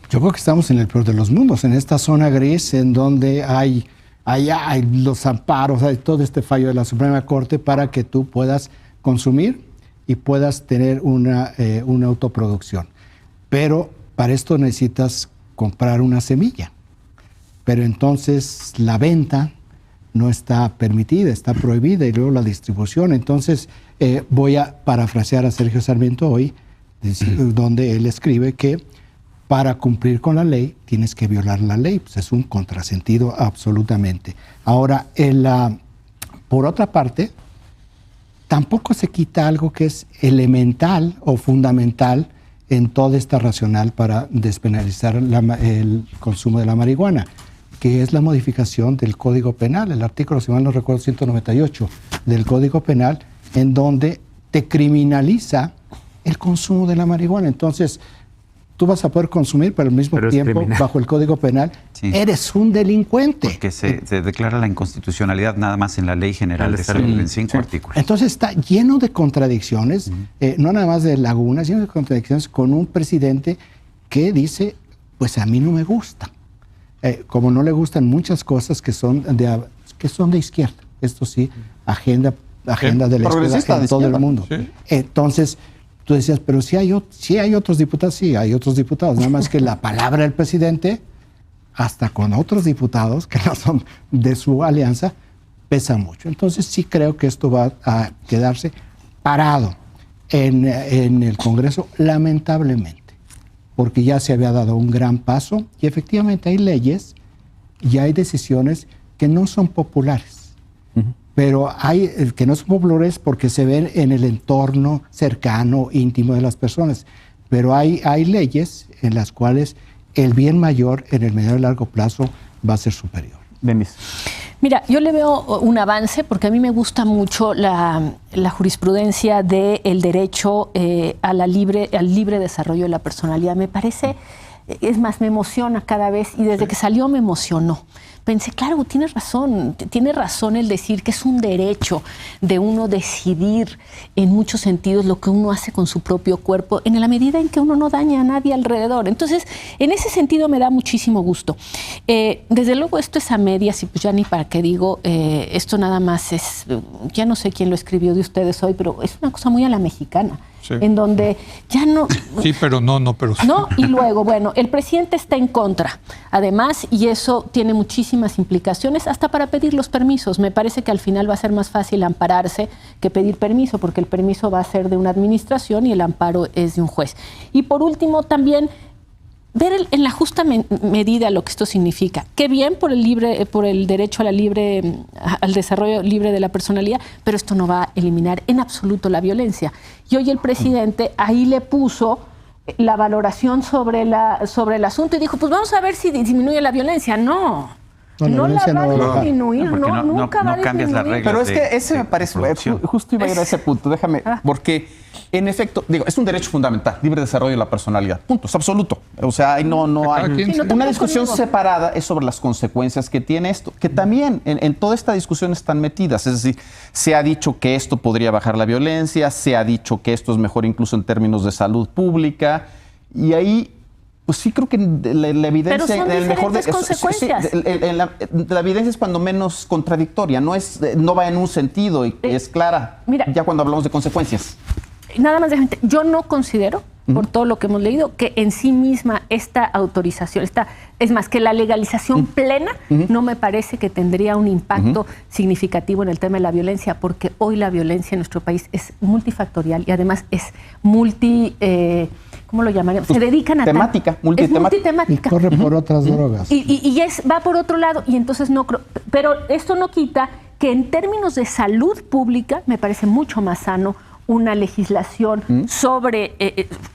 S7: Yo creo que estamos en el peor de los mundos, en esta zona gris en donde hay los amparos, hay todo este fallo de la Suprema Corte para que tú puedas consumir y puedas tener una autoproducción. Pero para esto necesitas comprar una semilla. Pero entonces la venta no está permitida, está prohibida, y luego la distribución. Entonces voy a parafrasear a Sergio Sarmiento hoy, donde él escribe que para cumplir con la ley tienes que violar la ley. Pues es un contrasentido absolutamente. Ahora, por otra parte, tampoco se quita algo que es elemental o fundamental en toda esta racional para despenalizar el consumo de la marihuana, que es la modificación del Código Penal, el artículo, si mal no recuerdo, 198 del Código Penal, en donde te criminaliza el consumo de la marihuana. Entonces, tú vas a poder consumir, pero al mismo tiempo, bajo el Código Penal, eres un delincuente.
S5: Porque se declara la inconstitucionalidad nada más en la Ley General de Salud, en 5 artículos.
S7: Entonces está lleno de contradicciones, no nada más de lagunas, lleno de contradicciones, con un presidente que dice, pues a mí no me gusta. Como no le gustan muchas cosas que son de izquierda. Esto sí, agenda de la izquierda en todo el mundo. Sí. Entonces, tú decías, pero sí hay otros diputados, sí, hay otros diputados, nada más que la palabra del presidente, hasta con otros diputados que no son de su alianza, pesa mucho. Entonces sí creo que esto va a quedarse parado en el Congreso, lamentablemente, porque ya se había dado un gran paso y efectivamente hay leyes y hay decisiones que no son populares. Pero hay que no son populares porque se ven en el entorno cercano, íntimo de las personas. Pero hay leyes en las cuales el bien mayor en el mediano y largo plazo va a ser superior.
S1: Denise.
S4: Mira, yo le veo un avance porque a mí me gusta mucho la jurisprudencia del derecho al libre desarrollo de la personalidad. Me parece, es más, me emociona cada vez, y desde que salió me emocionó. pensé, claro, tiene razón el decir que es un derecho de uno decidir en muchos sentidos lo que uno hace con su propio cuerpo, en la medida en que uno no daña a nadie alrededor. Entonces, en ese sentido me da muchísimo gusto. Desde luego esto es a medias y pues ya ni para qué digo, esto nada más es, ya no sé quién lo escribió de ustedes hoy, pero es una cosa muy a la mexicana. Sí. En donde ya no...
S3: Sí, pero no, pero sí.
S4: No, y luego, bueno, el presidente está en contra, además, y eso tiene muchísimas implicaciones, hasta para pedir los permisos. Me parece que al final va a ser más fácil ampararse que pedir permiso, porque el permiso va a ser de una administración y el amparo es de un juez. Y por último, también ver en la justa medida lo que esto significa. Qué bien por el derecho al desarrollo libre de la personalidad, pero esto no va a eliminar en absoluto la violencia. Y hoy el presidente ahí le puso la valoración sobre el asunto y dijo, pues vamos a ver si disminuye la violencia. No la va a disminuir, nunca va a
S5: cambias las reglas.
S1: Pero es que ese me parece, justo iba a ir a ese punto, déjame, porque en efecto, digo, es un derecho fundamental, libre desarrollo de la personalidad, punto, es absoluto. O sea, ahí no hay una discusión separada es sobre las consecuencias que tiene esto, que también en toda esta discusión están metidas, es decir, se ha dicho que esto podría bajar la violencia, se ha dicho que esto es mejor incluso en términos de salud pública, y ahí pues sí creo que la evidencia...
S4: Pero son diferentes consecuencias.
S1: La evidencia es cuando menos contradictoria, no va en un sentido y es clara, mira, ya cuando hablamos de consecuencias.
S4: Nada más, yo no considero, por todo lo que hemos leído, que en sí misma esta autorización, es más, que la legalización plena no me parece que tendría un impacto significativo en el tema de la violencia, porque hoy la violencia en nuestro país es multifactorial y además es ¿cómo lo llamaríamos?
S1: Pues,
S4: se dedican a...
S1: multitemática.
S7: Y corre por otras drogas.
S4: Y va por otro lado, y entonces no creo... Pero esto no quita que en términos de salud pública me parece mucho más sano una legislación sobre,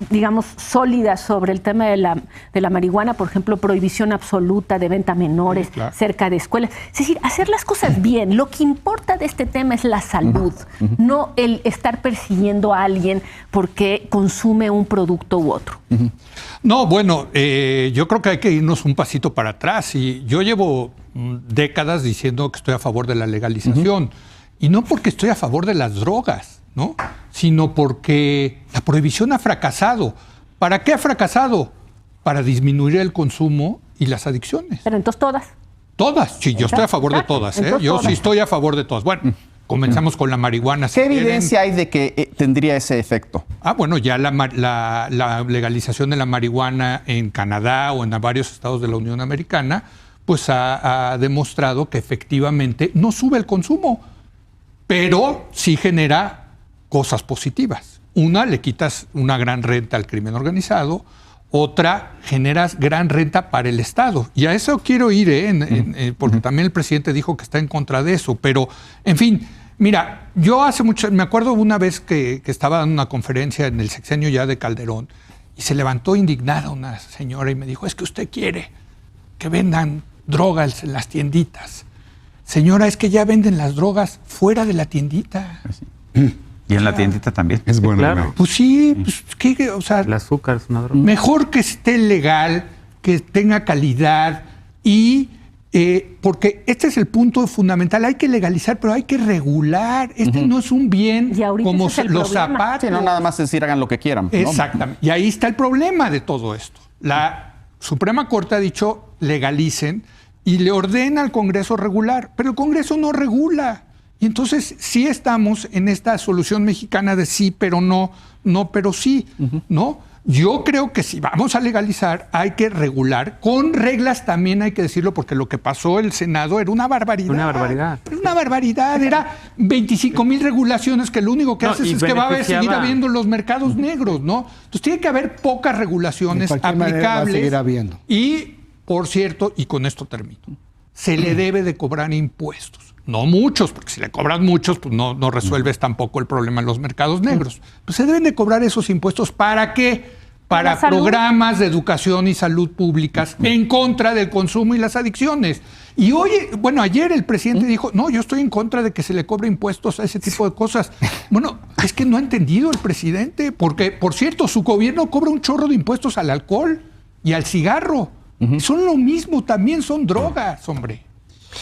S4: digamos, sólida sobre el tema de la marihuana, por ejemplo, prohibición absoluta de venta a menores, cerca de escuelas. Es decir, hacer las cosas bien. Lo que importa de este tema es la salud, no el estar persiguiendo a alguien porque consume un producto u otro.
S3: No, bueno, yo creo que hay que irnos un pasito para atrás. Y yo llevo décadas diciendo que estoy a favor de la legalización. Y no porque estoy a favor de las drogas, ¿no? Sino porque la prohibición ha fracasado. ¿Para qué ha fracasado? Para disminuir el consumo y las adicciones.
S4: Pero entonces todas.
S3: Todas, sí, yo estoy a favor de todas. Yo sí estoy a favor de todas. Bueno, comenzamos con la marihuana.
S1: ¿Qué evidencia hay de que tendría ese efecto?
S3: Bueno, ya la legalización de la marihuana en Canadá o en varios estados de la Unión Americana, pues ha demostrado que efectivamente no sube el consumo, pero sí genera cosas positivas. Una, le quitas una gran renta al crimen organizado. Otra, generas gran renta para el Estado. Y a eso quiero ir, porque también el presidente dijo que está en contra de eso. Pero, en fin, mira, yo me acuerdo una vez que estaba en una conferencia en el sexenio ya de Calderón y se levantó indignada una señora y me dijo, es que usted quiere que vendan drogas en las tienditas. Señora, es que ya venden las drogas fuera de la tiendita.
S5: Y en la tiendita también.
S2: Es bueno.
S6: Claro.
S3: Pues sí, pues, o sea,
S6: el azúcar es una droga.
S3: Mejor que esté legal, que tenga calidad y porque este es el punto fundamental. Hay que legalizar, pero hay que regular. No es un bien como los zapatos.
S1: Sí, no nada más decir hagan lo que quieran.
S3: Exactamente. ¿No? Y ahí está el problema de todo esto. La Suprema Corte ha dicho legalicen y le ordena al Congreso regular, pero el Congreso no regula. Y entonces sí estamos en esta solución mexicana de sí, pero no, no, pero sí, ¿no? Yo creo que si vamos a legalizar, hay que regular, con reglas también hay que decirlo, porque lo que pasó en el Senado era una barbaridad.
S6: Una barbaridad.
S3: Era una barbaridad, era 25,000 regulaciones que lo único que haces es que va a seguir habiendo los mercados negros, ¿no? Entonces tiene que haber pocas regulaciones aplicables.
S7: Va a seguir habiendo.
S3: Y, por cierto, y con esto termino, se le debe de cobrar impuestos. No muchos, porque si le cobras muchos, pues no resuelves tampoco el problema en los mercados negros. Pues se deben de cobrar esos impuestos. ¿Para qué? Para programas de educación y salud públicas en contra del consumo y las adicciones. Y hoy, bueno, ayer el presidente dijo, no, yo estoy en contra de que se le cobre impuestos a ese tipo de cosas. Bueno, es que no ha entendido el presidente, porque, por cierto, su gobierno cobra un chorro de impuestos al alcohol y al cigarro. Son lo mismo, también son drogas, hombre.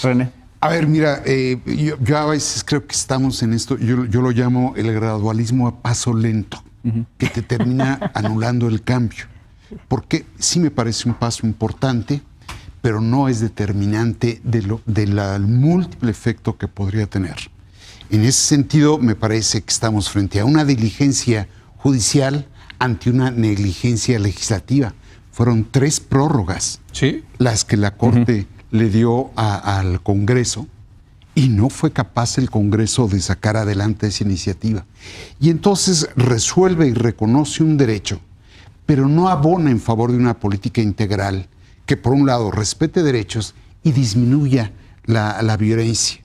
S1: René.
S2: A ver, mira, yo a veces creo que estamos en esto, yo lo llamo el gradualismo a paso lento, que te termina anulando el cambio. Porque sí me parece un paso importante, pero no es determinante del múltiple efecto que podría tener. En ese sentido, me parece que estamos frente a una diligencia judicial ante una negligencia legislativa. Fueron 3 prórrogas las que la Corte le dio al Congreso y no fue capaz el Congreso de sacar adelante esa iniciativa. Y entonces resuelve y reconoce un derecho, pero no abona en favor de una política integral que, por un lado, respete derechos y disminuya la violencia.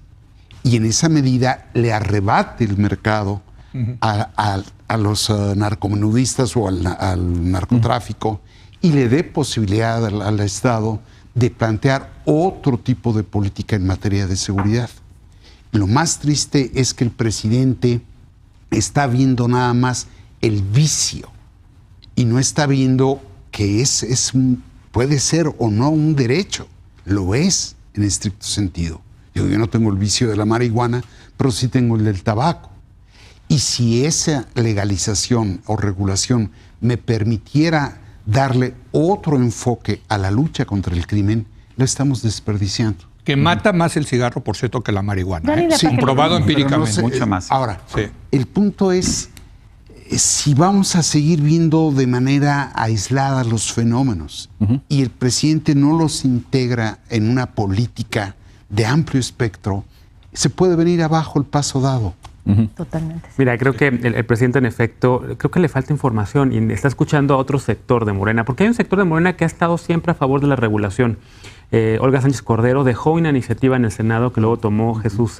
S2: Y en esa medida le arrebate el mercado a los narcomenudistas o al narcotráfico y le dé posibilidad al Estado de plantear otro tipo de política en materia de seguridad. Lo más triste es que el presidente está viendo nada más el vicio y no está viendo que puede ser o no un derecho. Lo es en estricto sentido. Yo no tengo el vicio de la marihuana, pero sí tengo el del tabaco. Y si esa legalización o regulación me permitiera darle otro enfoque a la lucha contra el crimen, lo estamos desperdiciando.
S3: Que mata más el cigarro, por cierto, que la marihuana.
S4: Sí,
S3: comprobado empíricamente.
S5: Mucho más.
S2: Ahora, el punto es si vamos a seguir viendo de manera aislada los fenómenos y el presidente no los integra en una política de amplio espectro, se puede venir abajo el paso dado.
S4: Totalmente.
S6: Mira, creo que el presidente, en efecto, creo que le falta información y está escuchando a otro sector de Morena, porque hay un sector de Morena que ha estado siempre a favor de la regulación. Olga Sánchez Cordero dejó una iniciativa en el Senado que luego tomó Jesús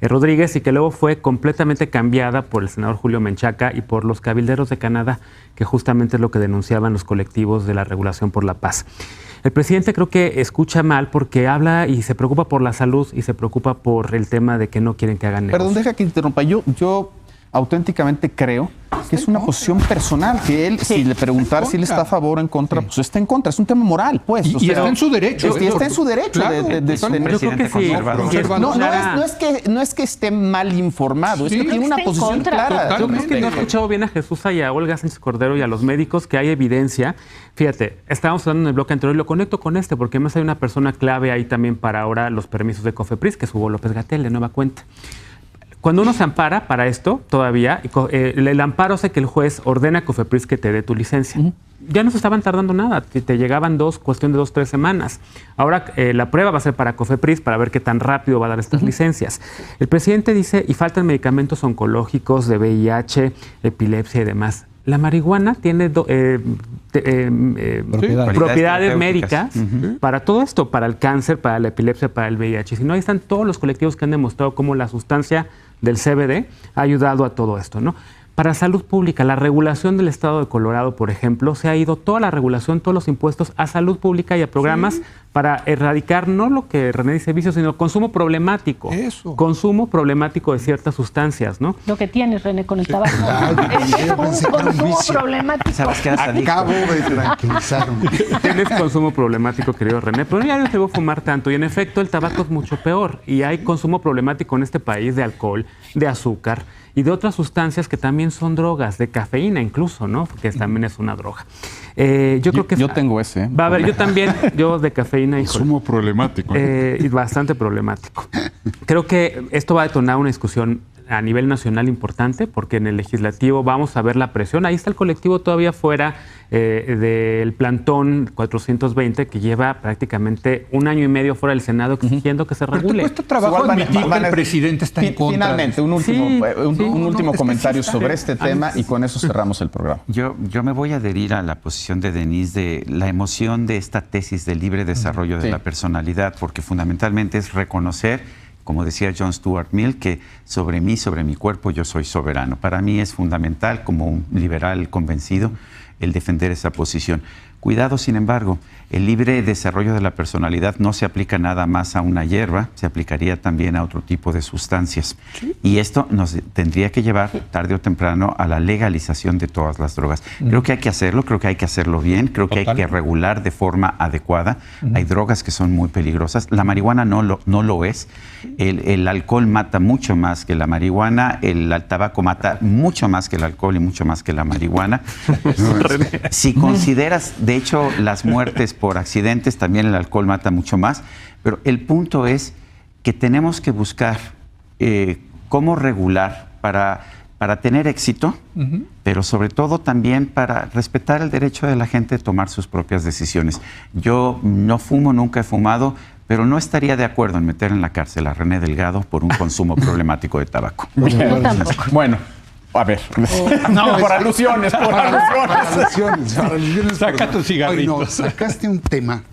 S6: Rodríguez y que luego fue completamente cambiada por el senador Julio Menchaca y por los cabilderos de Canadá, que justamente es lo que denunciaban los colectivos de la Regulación por la Paz. El presidente creo que escucha mal porque habla y se preocupa por la salud y se preocupa por el tema de que no quieren que hagan negocio.
S1: Perdón, deja que interrumpa. Yo auténticamente creo que es una posición personal, que él, si le preguntar si él está a favor o en contra, pues está en contra. Es un tema moral, pues.
S3: Y está en su derecho.
S1: Y está en su derecho de tener.
S6: Yo creo que sí.
S1: No es que esté mal informado, es que tiene una posición clara.
S6: Yo creo que no he escuchado bien a Jesús y a Olga Sánchez Cordero y a los médicos que hay evidencia. Fíjate, estábamos hablando en el bloque anterior y lo conecto con porque además hay una persona clave ahí también para ahora los permisos de COFEPRIS, que es Hugo López-Gatell, de nueva cuenta. Cuando uno se ampara para esto, todavía, el amparo hace que el juez ordena a COFEPRIS que te dé tu licencia. Ya no se estaban tardando nada, te llegaban cuestión de 2-3 semanas. Ahora la prueba va a ser para COFEPRIS para ver qué tan rápido va a dar estas licencias. El presidente dice, y faltan medicamentos oncológicos de VIH, epilepsia y demás. La marihuana tiene propiedades médicas para todo esto, para el cáncer, para la epilepsia, para el VIH. Si no, ahí están todos los colectivos que han demostrado cómo la sustancia del CBD ha ayudado a todo esto, ¿no? Para salud pública, la regulación del estado de Colorado, por ejemplo, se ha ido toda la regulación, todos los impuestos a salud pública y a programas para erradicar no lo que René dice vicio, sino consumo problemático.
S3: Eso.
S6: Consumo problemático de ciertas sustancias, ¿no?
S4: Lo que tienes, René, con el tabaco. Es un consumo problemático.
S2: Acabo de tranquilizarme.
S6: Tienes consumo problemático, querido René, pero ya no debo fumar tanto. Y en efecto, el tabaco es mucho peor. Y hay consumo problemático en este país de alcohol, de azúcar y de otras sustancias que también son drogas, de cafeína incluso, ¿no? Que también es una droga. Yo creo que
S1: yo tengo ese.
S6: Va a haber, yo también, yo de cafeína.
S2: Consumo problemático.
S6: Y bastante problemático. Creo que esto va a detonar una discusión a nivel nacional importante, porque en el legislativo vamos a ver la presión. Ahí está el colectivo todavía fuera del plantón 420, que lleva prácticamente 1 año y medio fuera del Senado exigiendo que se regule.
S3: Pero te cuesta trabajo admitir que el presidente está en contra.
S1: Finalmente, un último comentario sobre este tema y con eso cerramos el programa.
S5: Yo me voy a adherir a la posición de Denise de la emoción de esta tesis del libre desarrollo de la personalidad, porque fundamentalmente es reconocer, como decía John Stuart Mill, que sobre mí, sobre mi cuerpo, yo soy soberano. Para mí es fundamental, como un liberal convencido, el defender esa posición. Cuidado, sin embargo, El libre desarrollo de la personalidad no se aplica nada más a una hierba, se aplicaría también a otro tipo de sustancias. Y esto nos tendría que llevar, tarde o temprano, a la legalización de todas las drogas. Creo que hay que hacerlo, creo que hay que hacerlo bien, creo que hay que regular de forma adecuada. Hay drogas que son muy peligrosas. La marihuana no lo es. El alcohol mata mucho más que la marihuana, el tabaco mata mucho más que el alcohol y mucho más que la marihuana. Si consideras, de hecho, las muertes por accidentes, también el alcohol mata mucho más, pero el punto es que tenemos que buscar cómo regular para tener éxito, pero sobre todo también para respetar el derecho de la gente de tomar sus propias decisiones. Yo no fumo, nunca he fumado, pero no estaría de acuerdo en meter en la cárcel a René Delgado por un consumo problemático de tabaco.
S1: Bueno, a ver. No, por alusiones, por alusiones.
S3: Saca tu cigarrito.
S2: Oye, no, sacaste un tema.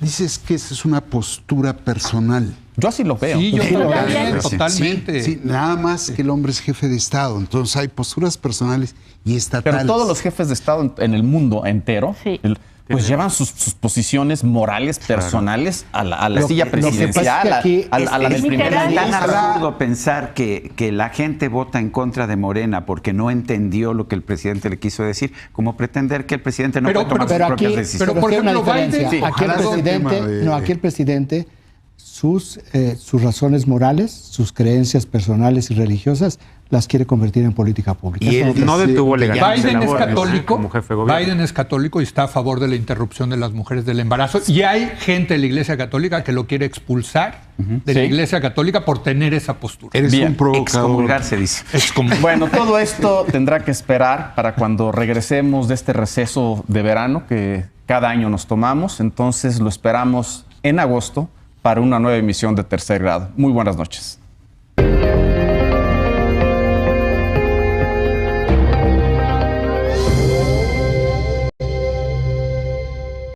S2: Dices que esa es una postura personal.
S1: Yo así lo veo.
S3: Sí, yo también,
S2: Sí,
S3: totalmente.
S2: sí, nada más que el hombre es jefe de Estado. Entonces hay posturas personales y estatales.
S1: Pero todos los jefes de Estado en el mundo entero,
S4: Sí.
S1: pues llevan sus posiciones morales, personales a la silla
S7: que pasa es que
S1: presidencial,
S7: aquí
S1: a la del primer
S5: Es tan
S1: ministro.
S5: absurdo pensar que la gente vota en contra de Morena porque no entendió lo que el presidente le quiso decir, como pretender que el presidente no puede tomar sus
S7: Pero
S5: propias
S7: aquí,
S5: decisiones.
S3: Pero, por
S7: aquí hay una
S3: ejemplo,
S7: diferencia.
S3: Biden-
S7: Aquí el
S2: Ojalá sea un
S7: presidente,
S2: tema de-
S7: no, aquí el presidente, sus razones morales, sus creencias personales y religiosas, las quiere convertir en política pública.
S2: Y
S7: Eso
S2: él
S6: No
S2: dice-
S6: detuvo legalmente
S3: Biden
S6: el
S3: es
S6: aborto,
S3: católico.
S6: como jefe de gobierno.
S3: Biden es católico y está a favor de la interrupción de las mujeres del embarazo. Y hay gente de la Iglesia Católica que lo quiere expulsar de la
S1: Sí.
S3: Iglesia Católica por tener esa postura.
S2: Eres
S1: Bien,
S2: un provocador.
S5: Excomulgar se dice.
S1: Bueno, todo esto tendrá que esperar para cuando regresemos de este receso de verano que cada año nos tomamos. Entonces lo esperamos en agosto para una nueva emisión de Tercer Grado. Muy buenas noches.